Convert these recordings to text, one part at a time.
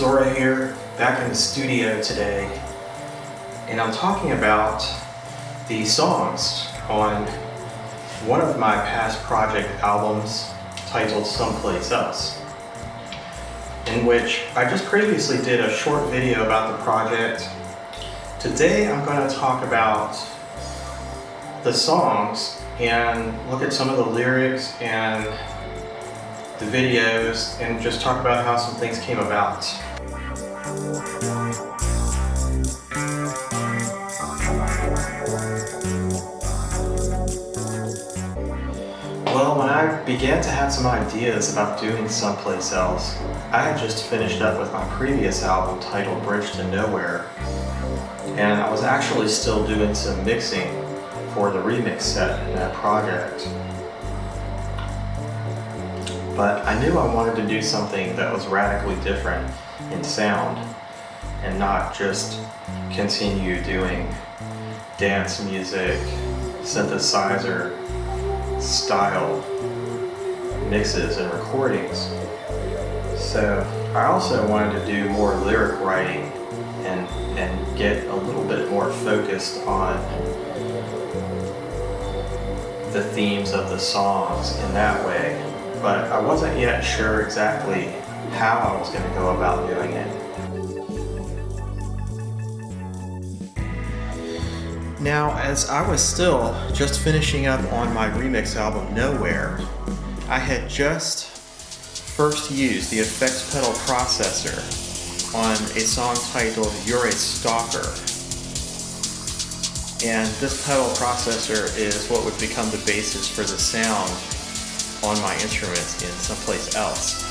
Zora here, back in the studio today, and I'm talking about the songs on one of my past project albums titled Someplace Else, in which I just previously did a short video about the project. Today I'm going to talk about the songs and look at some of the lyrics and the videos and just talk about how some things came about. Well, when I began to have some ideas about doing Someplace Else, I had just finished up with my previous album titled Bridge to Nowhere, and I was actually still doing some mixing for the remix set in that project. But I knew I wanted to do something that was radically different in sound and not just continue doing dance music, synthesizer style mixes and recordings. So I also wanted to do more lyric writing and get a little bit more focused on the themes of the songs in that way. But I wasn't yet sure exactly how I was going to go about doing it. Now, as I was still just finishing up on my remix album Nowhere, I had just first used the effects pedal processor on a song titled You're a Stalker. And this pedal processor is what would become the basis for the sound on my instruments in Someplace Else.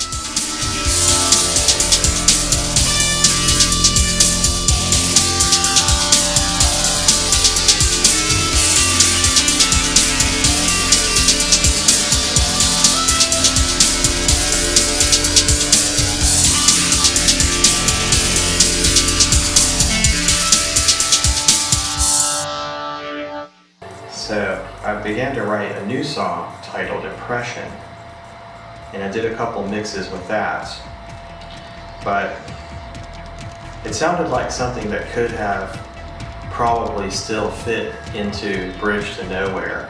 So I began to write a new song titled Impression, and I did a couple mixes with that, but it sounded like something that could have probably still fit into Bridge to Nowhere.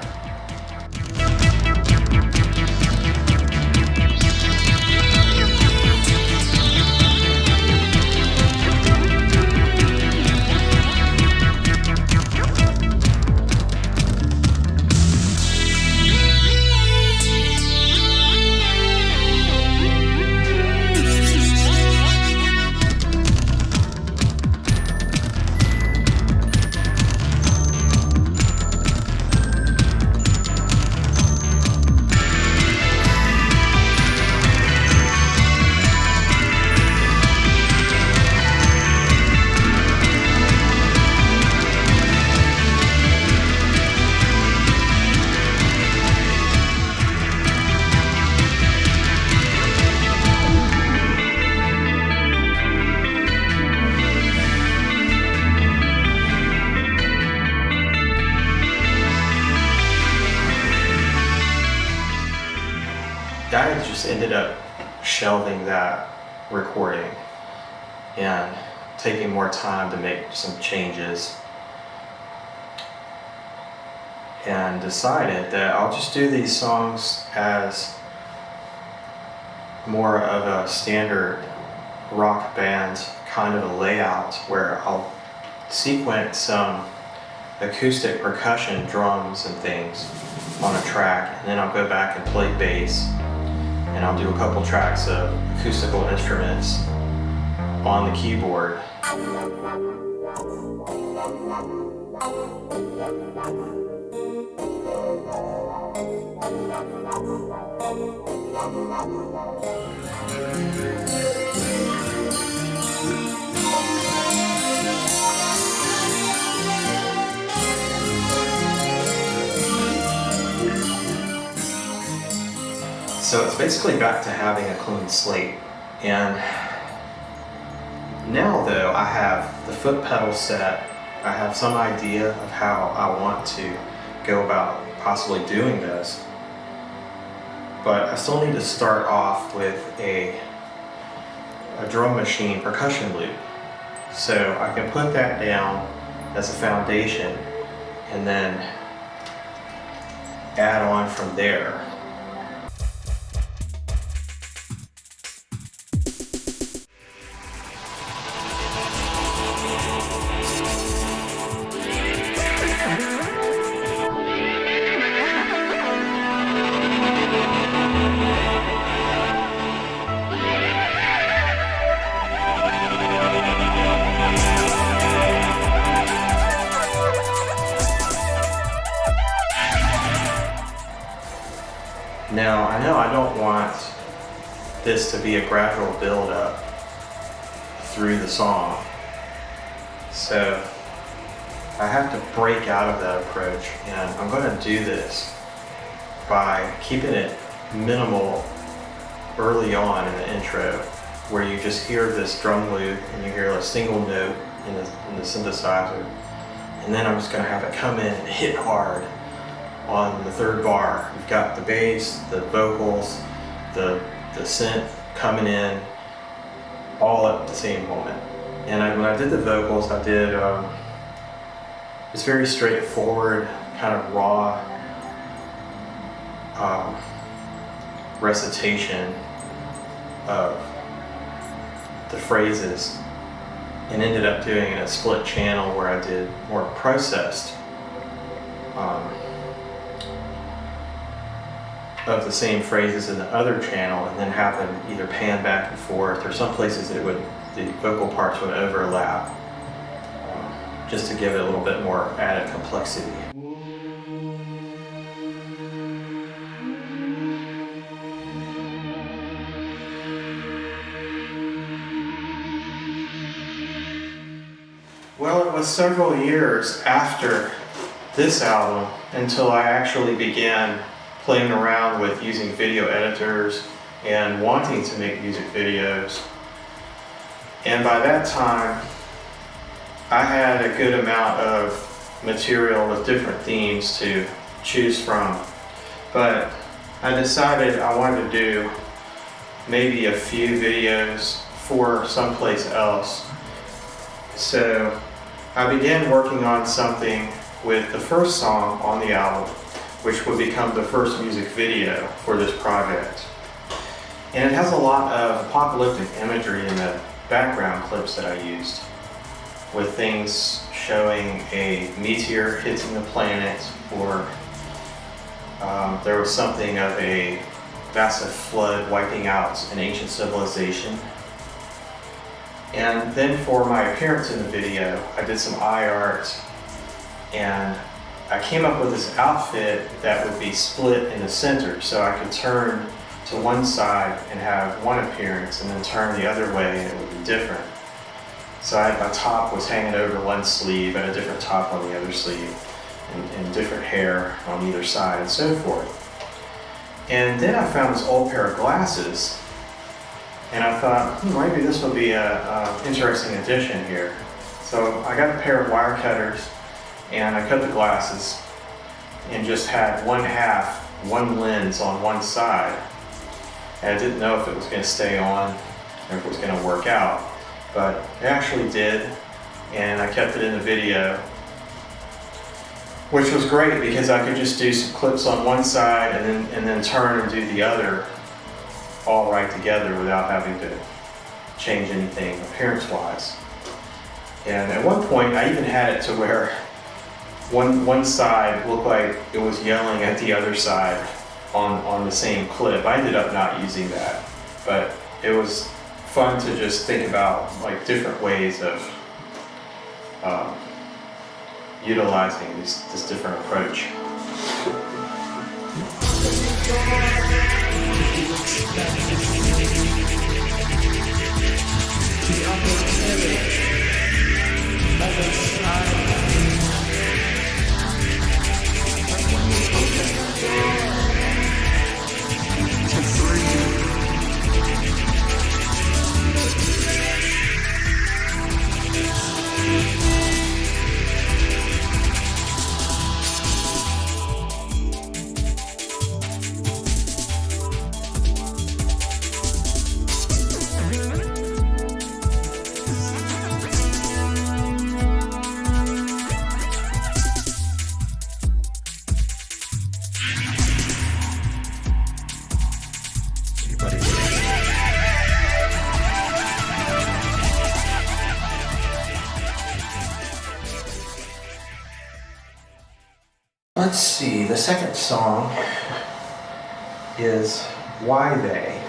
I just ended up shelving that recording and taking more time to make some changes, and decided that I'll just do these songs as more of a standard rock band kind of a layout, where I'll sequence some acoustic percussion drums and things on a track, and then I'll go back and play bass, and I'll do a couple tracks of acoustical instruments on the keyboard. So it's basically back to having a clean slate. And now though I have the foot pedal set, I have some idea of how I want to go about possibly doing this. But I still need to start off with a a drum machine percussion loop. So I can put that down as a foundation and then add on from there. Now, I know I don't want this to be a gradual build-up through the song, so I have to break out of that approach, and I'm going to do this by keeping it minimal early on in the intro, where you just hear this drum loop and you hear a single note in the synthesizer, and then I'm just going to have it come in and hit hard on the third bar. You've got the bass, the vocals, the synth coming in all at the same moment. And when I did the vocals, I did it's very straightforward, kind of raw recitation of the phrases, and ended up doing a split channel where I did more processed of the same phrases in the other channel, and then have them either pan back and forth, or some places the vocal parts would overlap, just to give it a little bit more added complexity. Well, it was several years after this album until I actually began playing around with using video editors and wanting to make music videos. And by that time, I had a good amount of material with different themes to choose from. But I decided I wanted to do maybe a few videos for someplace else. So I began working on something with the first song on the album, which would become the first music video for this project. And it has a lot of apocalyptic imagery in the background clips that I used, with things showing a meteor hitting the planet, or there was something of a massive flood wiping out an ancient civilization. And then for my appearance in the video, I did some eye art, and I came up with this outfit that would be split in the center, so I could turn to one side and have one appearance, and then turn the other way and it would be different. So my top was hanging over one sleeve and a different top on the other sleeve, and different hair on either side, and so forth. And then I found this old pair of glasses, and I thought, maybe this will be an interesting addition here. So I got a pair of wire cutters, and I cut the glasses and just had one lens on one side. And I didn't know if it was going to stay on or if it was going to work out, but it actually did, and I kept it in the video, which was great because I could just do some clips on one side and then turn and do the other all right together without having to change anything appearance-wise. And at one point I even had it to where one side looked like it was yelling at the other side on the same clip. I ended up not using that, but it was fun to just think about like different ways of utilizing this different approach. let's see, the second song is Why They.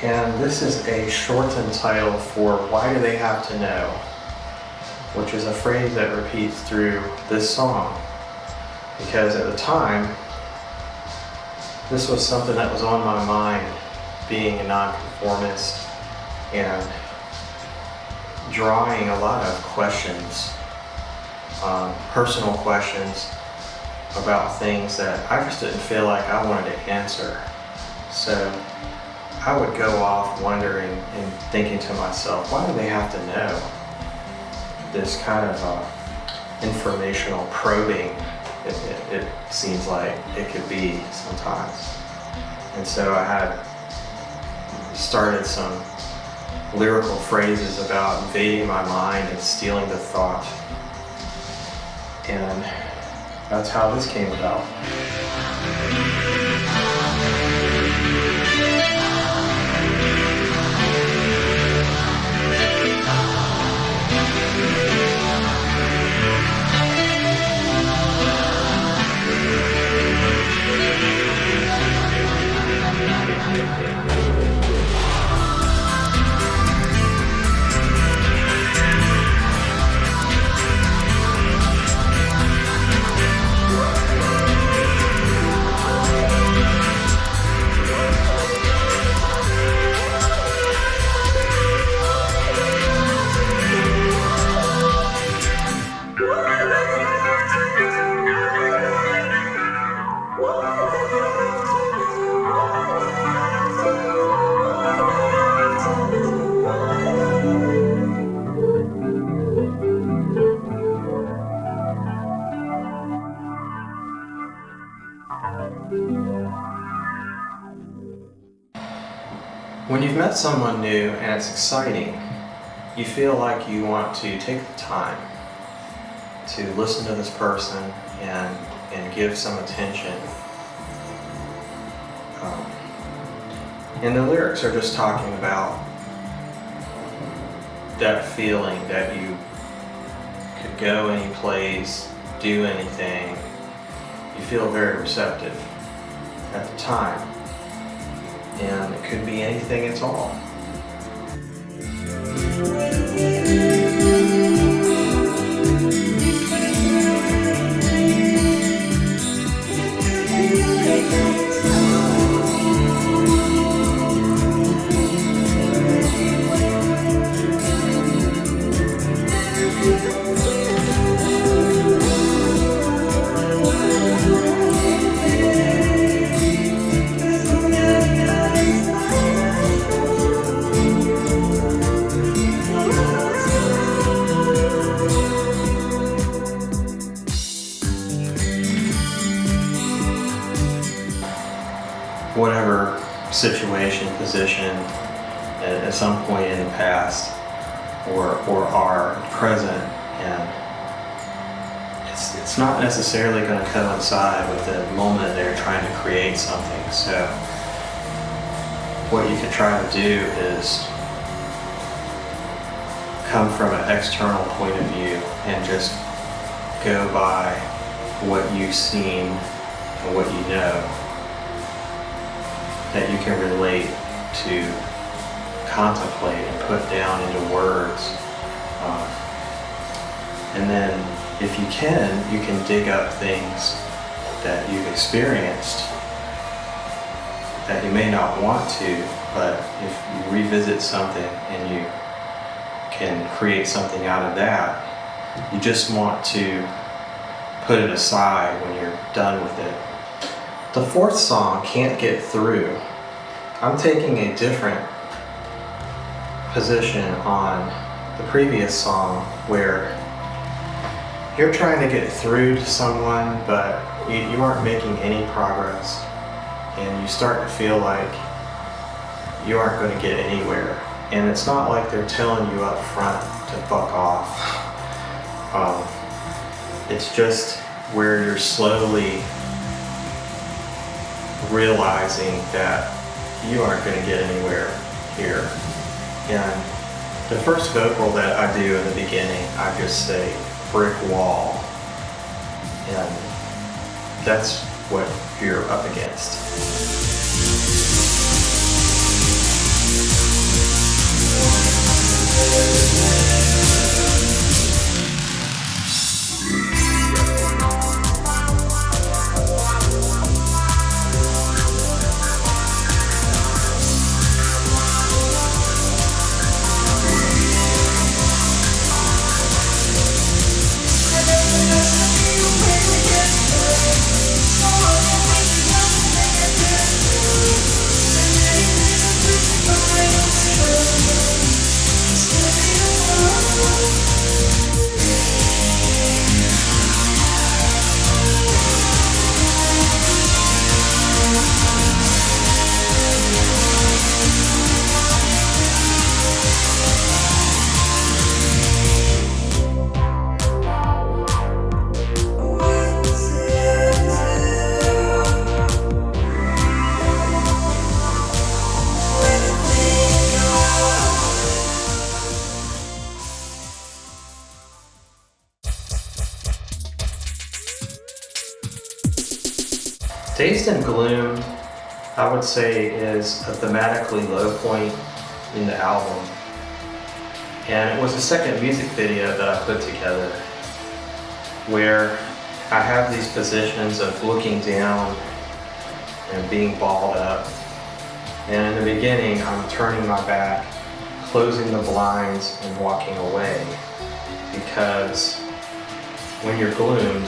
And this is a shortened title for Why Do They Have to Know, which is a phrase that repeats through this song. Because at the time, this was something that was on my mind, being a nonconformist and drawing a lot of questions, personal questions about things that I just didn't feel like I wanted to answer. So I would go off wondering and thinking to myself, why do they have to know? This kind of informational probing, it seems like it could be sometimes. And so I had started some lyrical phrases about invading my mind and stealing the thought. And that's how this came about. When you've met someone new and it's exciting, you feel like you want to take the time to listen to this person and give some attention. And the lyrics are just talking about that feeling that you could go any place, do anything. You feel very receptive at the time. And it could be anything at all. Whatever situation, position, at some point in the past or are present, and it's not necessarily going to coincide with the moment they're trying to create something. So what you can try to do is come from an external point of view and just go by what you've seen and what you know, that you can relate to, contemplate and put down into words. And then if you can dig up things that you've experienced that you may not want to, but if you revisit something and you can create something out of that, you just want to put it aside when you're done with it. The fourth song, Can't Get Through, I'm taking a different position on the previous song where you're trying to get through to someone, but you aren't making any progress, and you start to feel like you aren't going to get anywhere. And it's not like they're telling you up front to fuck off. It's just where you're slowly realizing that you aren't going to get anywhere here. And the first vocal that I do in the beginning, I just say brick wall. And that's what you're up against. Dazed and Gloomed, I would say, is a thematically low point in the album. And it was the second music video that I put together where I have these positions of looking down and being balled up. And in the beginning, I'm turning my back, closing the blinds, and walking away. Because when you're gloomed,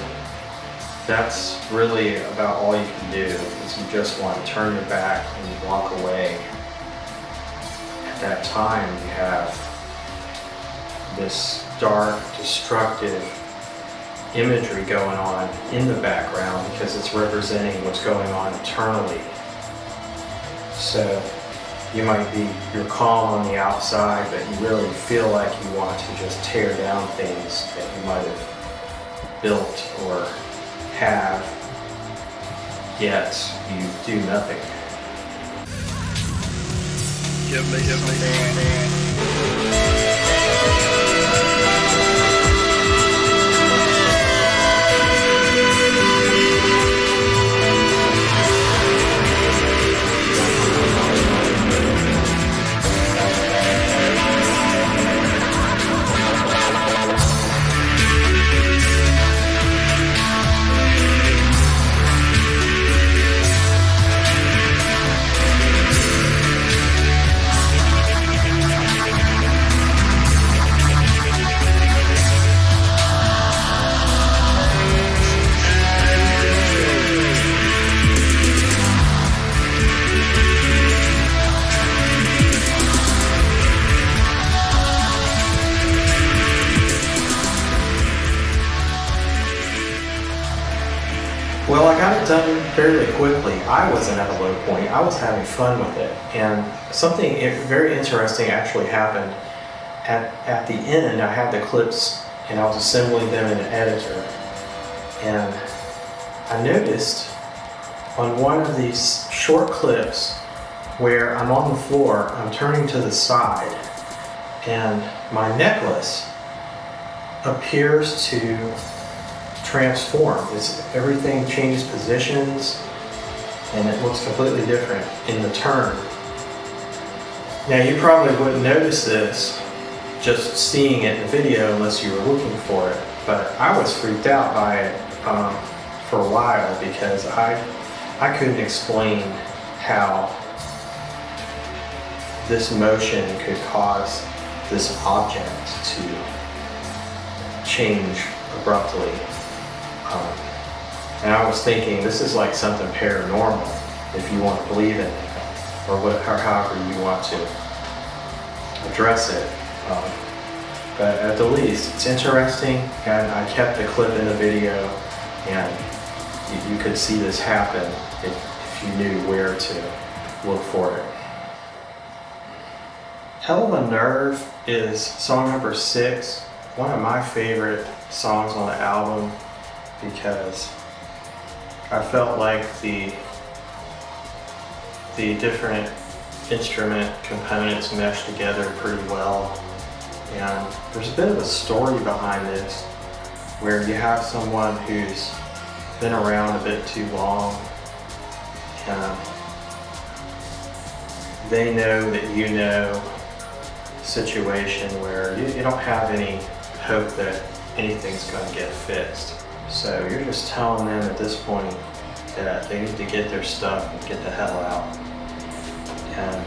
that's really about all you can do, is you just want to turn your back and walk away. At that time, you have this dark, destructive imagery going on in the background because it's representing what's going on internally. So you're calm on the outside, but you really feel like you want to just tear down things that you might have built or have, yet you do nothing. Give me. Well, I got it done fairly quickly. I wasn't at a low point. I was having fun with it. And something very interesting actually happened. At the end, I had the clips and I was assembling them in an editor. And I noticed on one of these short clips where I'm on the floor, I'm turning to the side, and my necklace appears to transform. Everything changes positions and it looks completely different in the turn. Now you probably wouldn't notice this just seeing it in the video unless you were looking for it, but I was freaked out by it for a while because I couldn't explain how this motion could cause this object to change abruptly. And I was thinking, this is like something paranormal, if you want to believe in it, or however you want to address it. But at the least, it's interesting, and I kept the clip in the video, and you could see this happen if you knew where to look for it. Hell of a Nerve is song number 6, one of my favorite songs on the album, because I felt like the different instrument components meshed together pretty well. And there's a bit of a story behind this, where you have someone who's been around a bit too long. They know that you know situation where you don't have any hope that anything's going to get fixed. So you're just telling them at this point that they need to get their stuff and get the hell out. And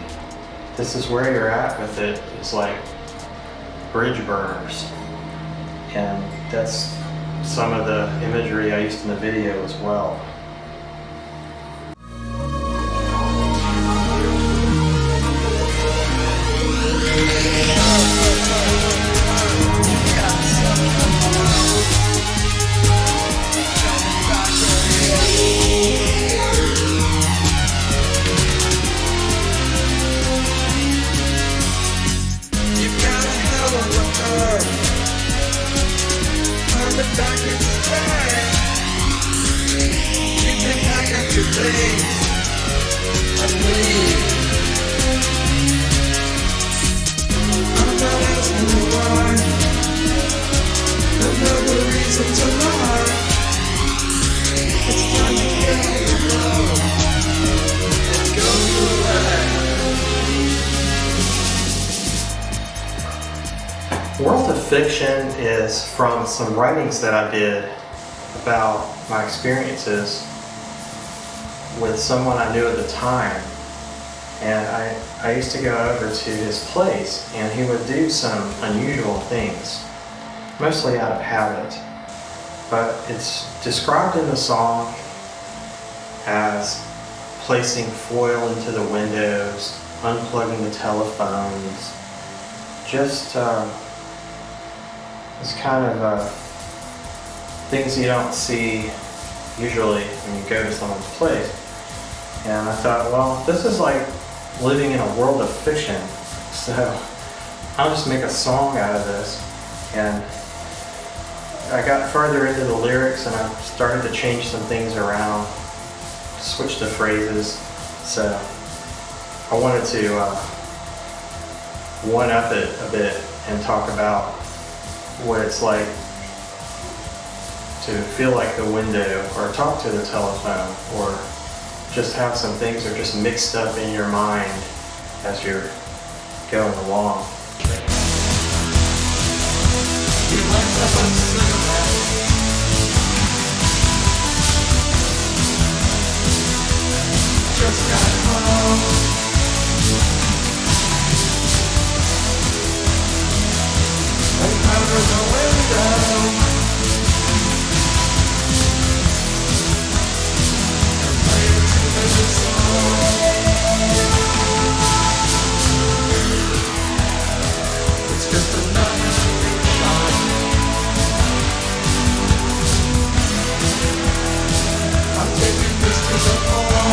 this is where you're at with it. It's like bridge burners. And that's some of the imagery I used in the video as well. World of Fiction is from some writings that I did about my experiences with someone I knew at the time. And I used to go over to his place and he would do some unusual things, mostly out of habit. But it's described in the song as placing foil into the windows, unplugging the telephones, just it's kind of things you don't see usually when you go to someone's place. And I thought, well, this is like living in a world of fiction, so I'll just make a song out of this. And I got further into the lyrics and I started to change some things around, switch the phrases. So I wanted to one-up it a bit and talk about what it's like to feel like the window or talk to the telephone or just have some things that are just mixed up in your mind as you're going along. Just got home. Out of the window. And playing to the song. It's just another song. I'm taking this to the hall.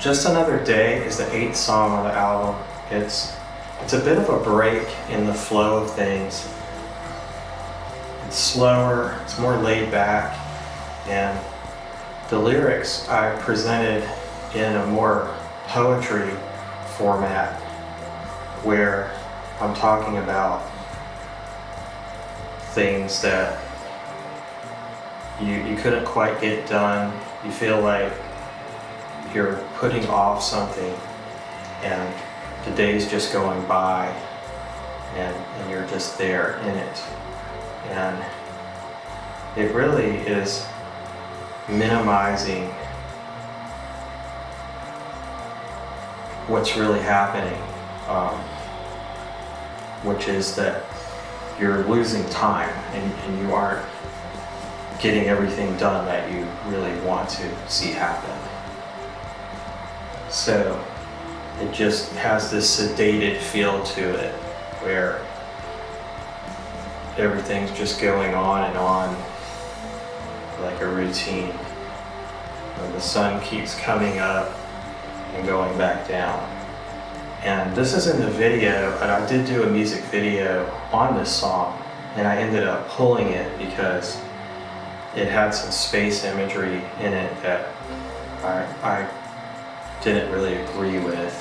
Just Another Day is the 8th song on the album. It's a bit of a break in the flow of things. It's slower, it's more laid back, and the lyrics I presented in a more poetry format where I'm talking about things that you couldn't quite get done. You feel like you're putting off something and the day's just going by and you're just there in it. And it really is minimizing what's really happening, which is that you're losing time and you aren't getting everything done that you really want to see happen. So it just has this sedated feel to it where everything's just going on and on like a routine. And the sun keeps coming up and going back down. And this is in the video, and I did do a music video on this song, and I ended up pulling it because it had some space imagery in it that I didn't really agree with.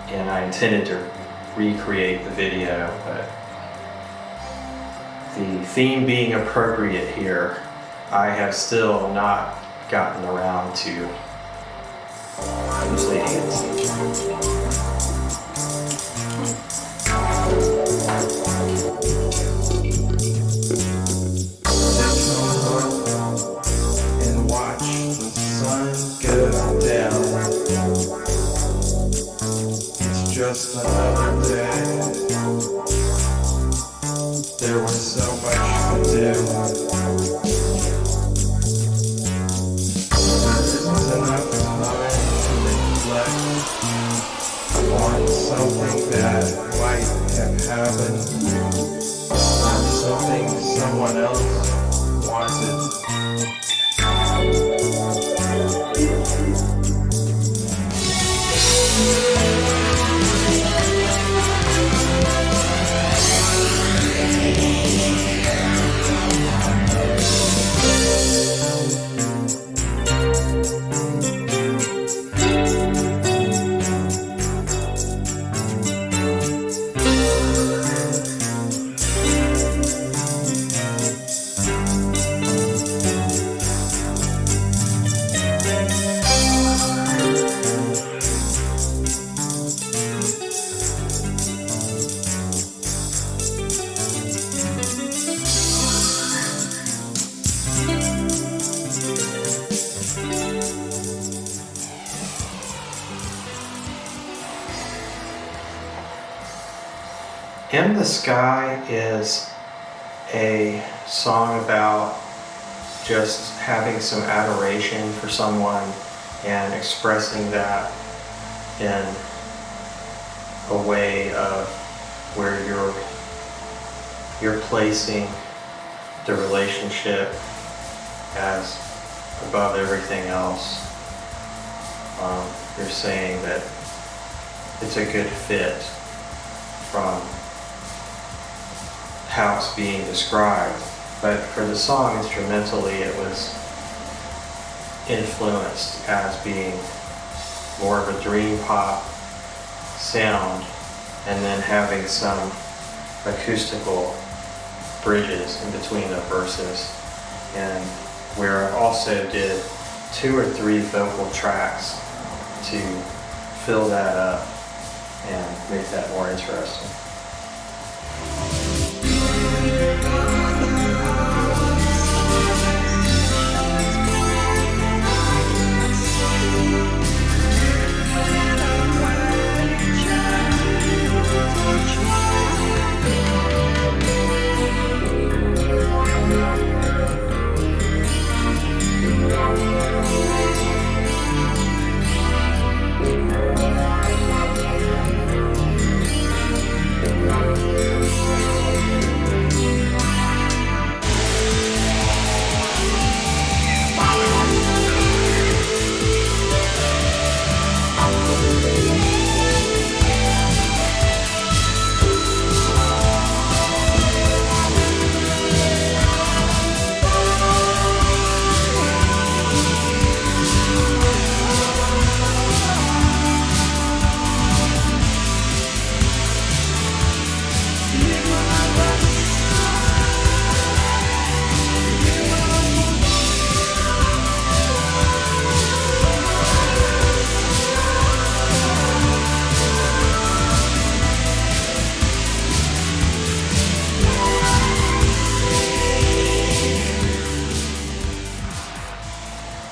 And I intended to recreate the video, but the theme being appropriate here, I have still not gotten around to completing it. And watch the sun go down. It's just another day. There was so much to do. There isn't enough time to reflect on something that might have happened, or something someone else wanted. In the Sky is a song about just having some adoration for someone and expressing that in a way of where you're placing the relationship as above everything else. You're saying that it's a good fit from how it's being described, but for the song instrumentally it was influenced as being more of a dream pop sound and then having some acoustical bridges in between the verses, and where I also did 2 or 3 vocal tracks to fill that up and make that more interesting.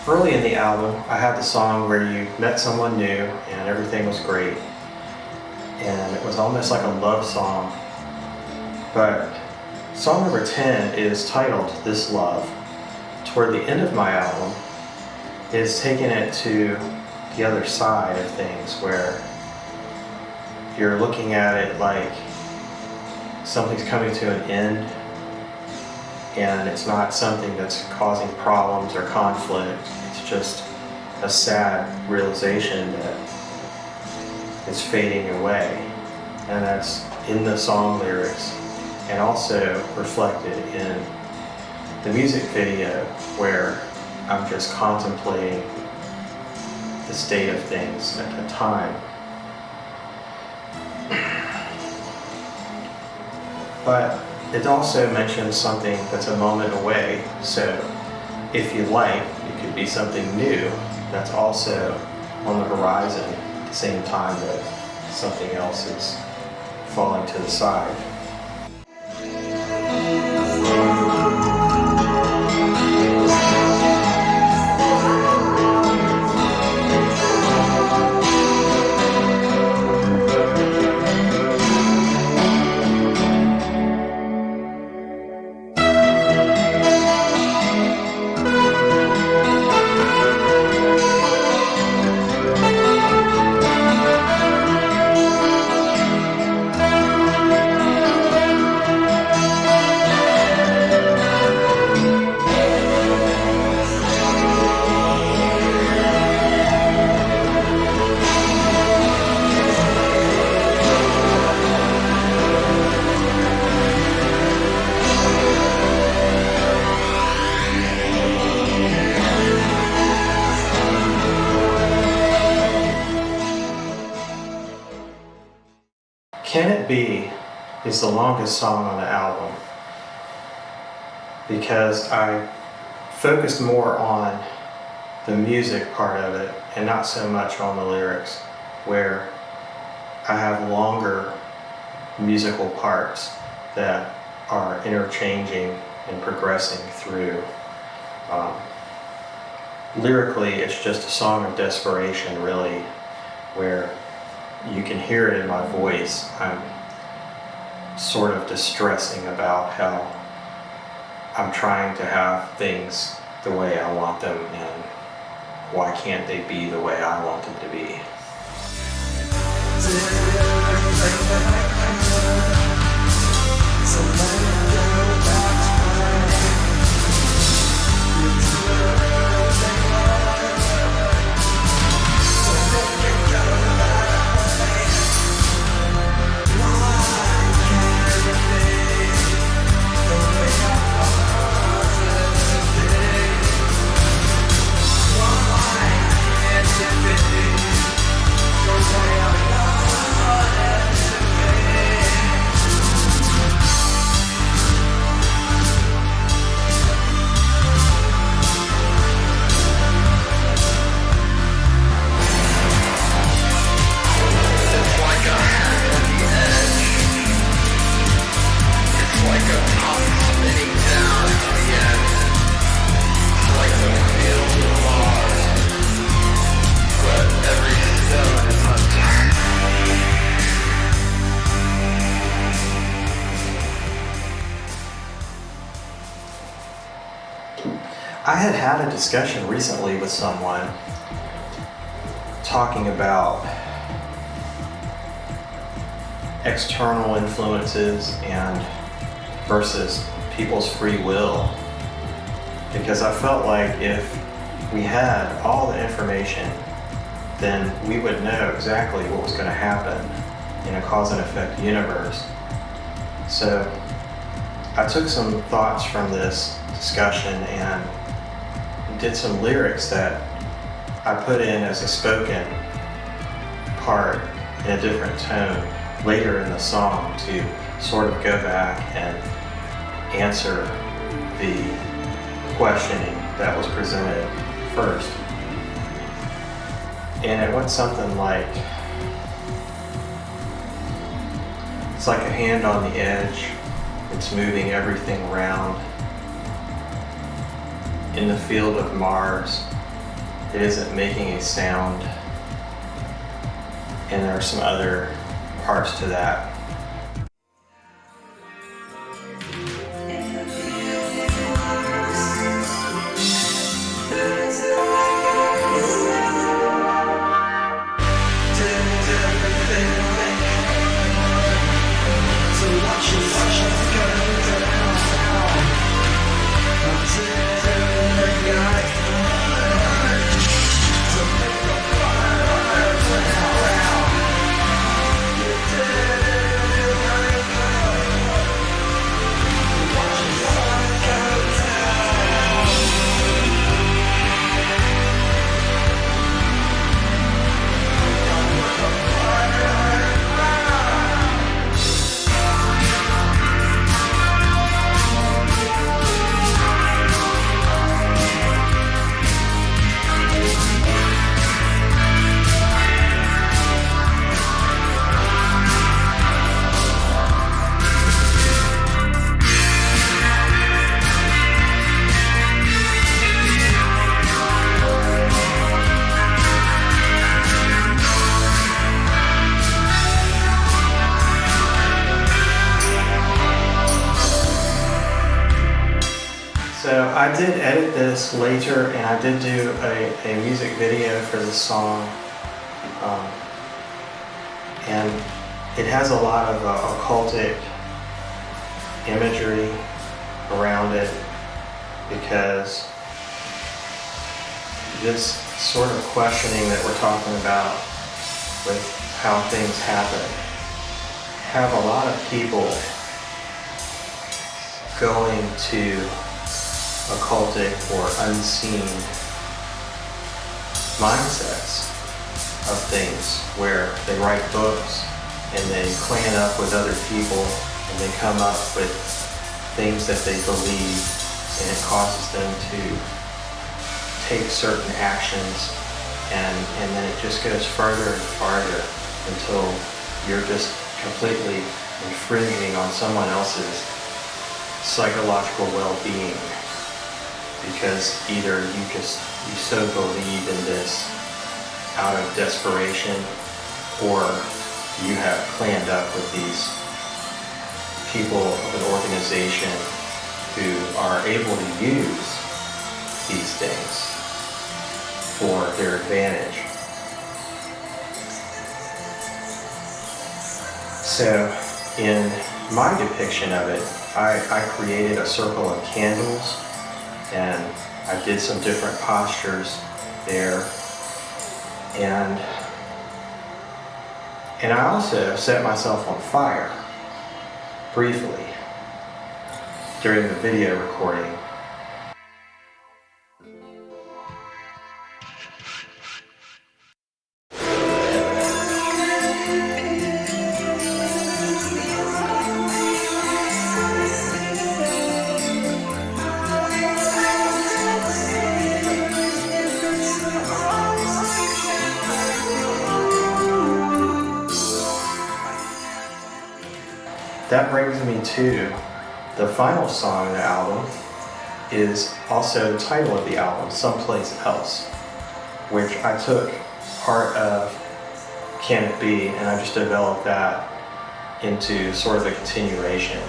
Early in the album, I had the song where you met someone new and everything was great. And it was almost like a love song. But song number 10 is titled This Love. Toward the end of my album is taking it to the other side of things, where you're looking at it like something's coming to an end and it's not something that's causing problems or conflict. It's just a sad realization that it's fading away, and that's in the song lyrics and also reflected in the music video, where I'm just contemplating the state of things at the time. But it also mentions something that's a moment away, so if you like, it could be something new that's also on the horizon at the same time that something else is falling to the side. Can It Be is the longest song on the album because I focused more on the music part of it and not so much on the lyrics, where I have longer musical parts that are interchanging and progressing through. Lyrically, it's just a song of desperation, really, where you can hear it in my voice. I'm sort of distressing about how I'm trying to have things the way I want them, and why can't they be the way I want them to be. I had a discussion recently with someone talking about external influences and versus people's free will, because I felt like if we had all the information, then we would know exactly what was going to happen in a cause and effect universe. So I took some thoughts from this discussion and did some lyrics that I put in as a spoken part in a different tone later in the song to sort of go back and answer the questioning that was presented first. And it went something like, it's like a hand on the edge, it's moving everything around. In the field of Mars, it isn't making a sound. And there are some other parts to that. I did edit this later, and I did do a music video for this song. And it has a lot of occultic imagery around it, because this sort of questioning that we're talking about with how things happen, have a lot of people going to occultic or unseen mindsets of things, where they write books and they clan up with other people and they come up with things that they believe, and it causes them to take certain actions, and then it just goes further and farther until you're just completely infringing on someone else's psychological well-being, because either you so believe in this out of desperation, or you have claned up with these people of an organization who are able to use these things for their advantage. So in my depiction of it, I created a circle of candles, and I did some different postures there, and I also set myself on fire briefly during the video recording. That brings me to the final song of the album, is also the title of the album, Someplace Else, which I took part of Can It Be, and I just developed that into sort of a continuation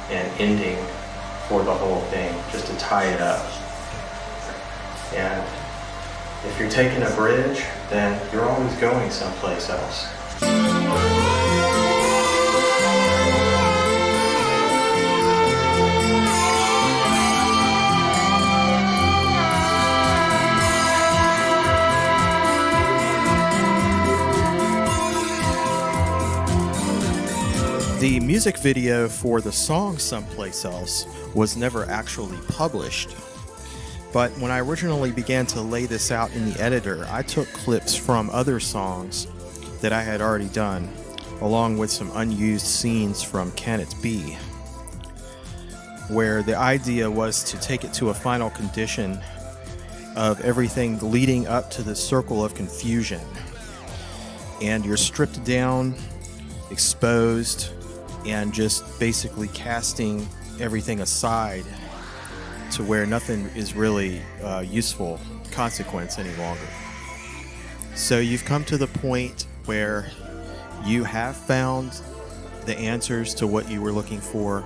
and ending for the whole thing, just to tie it up. And if you're taking a bridge, then you're always going someplace else. The music video for the song Someplace Else was never actually published, but when I originally began to lay this out in the editor, I took clips from other songs that I had already done, along with some unused scenes from Can It Be, where the idea was to take it to a final condition of everything leading up to the circle of confusion, and you're stripped down, exposed, and just basically casting everything aside to where nothing is really useful consequence any longer. So you've come to the point where you have found the answers to what you were looking for,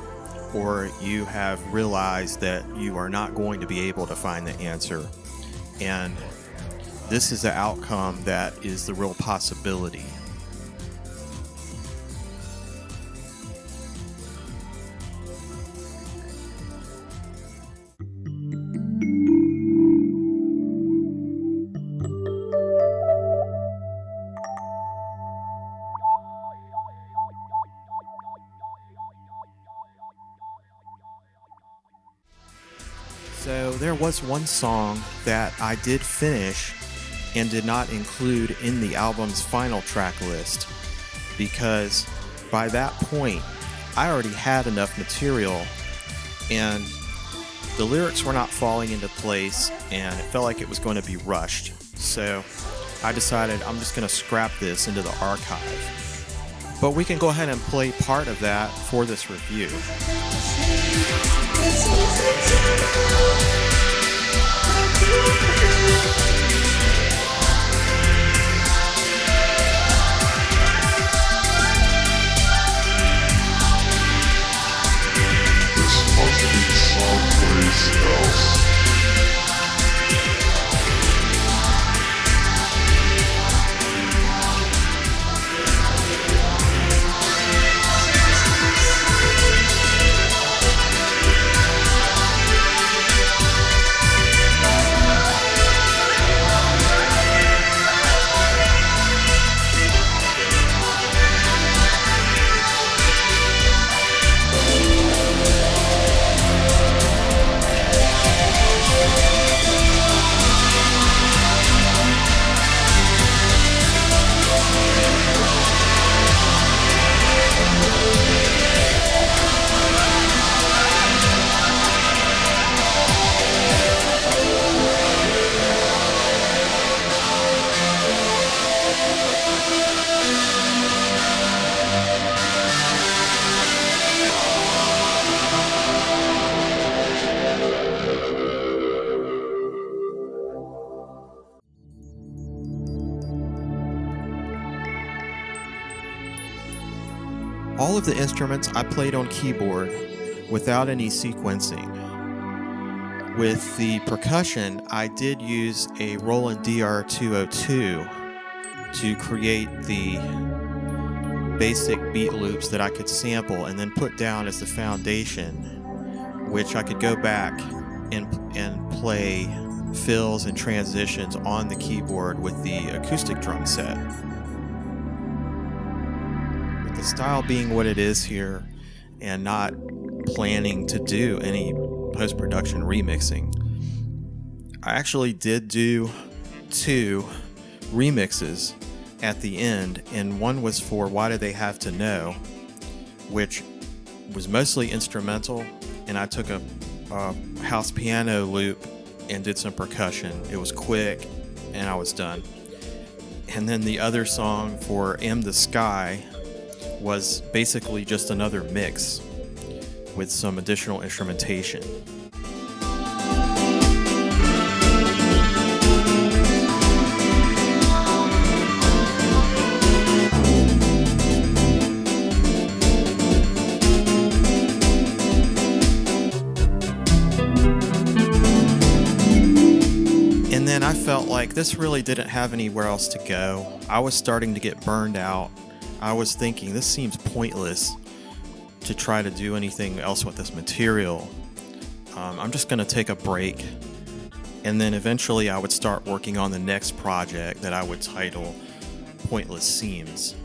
or you have realized that you are not going to be able to find the answer, and this is the outcome that is the real possibility. So there was one song that I did finish and did not include in the album's final track list, because by that point I already had enough material and the lyrics were not falling into place and it felt like it was going to be rushed. So I decided I'm just going to scrap this into the archive. But we can go ahead and play part of that for this review. This must be someplace else. All of the instruments I played on keyboard without any sequencing. With the percussion, I did use a Roland DR202 to create the basic beat loops that I could sample and then put down as the foundation, which I could go back and play fills and transitions on the keyboard with the acoustic drum set. With the style being what it is here and not planning to do any post-production remixing, I actually did do 2 remixes at the end, and one was for Why Do They Have to Know, which was mostly instrumental, and I took a house piano loop and did some percussion. It was quick and I was done. And then the other song for Am the Sky was basically just another mix with some additional instrumentation. And then I felt like this really didn't have anywhere else to go. I was starting to get burned out. I was thinking this seems pointless to try to do anything else with this material. I'm just going to take a break, and then eventually I would start working on the next project that I would title Pointless Seams.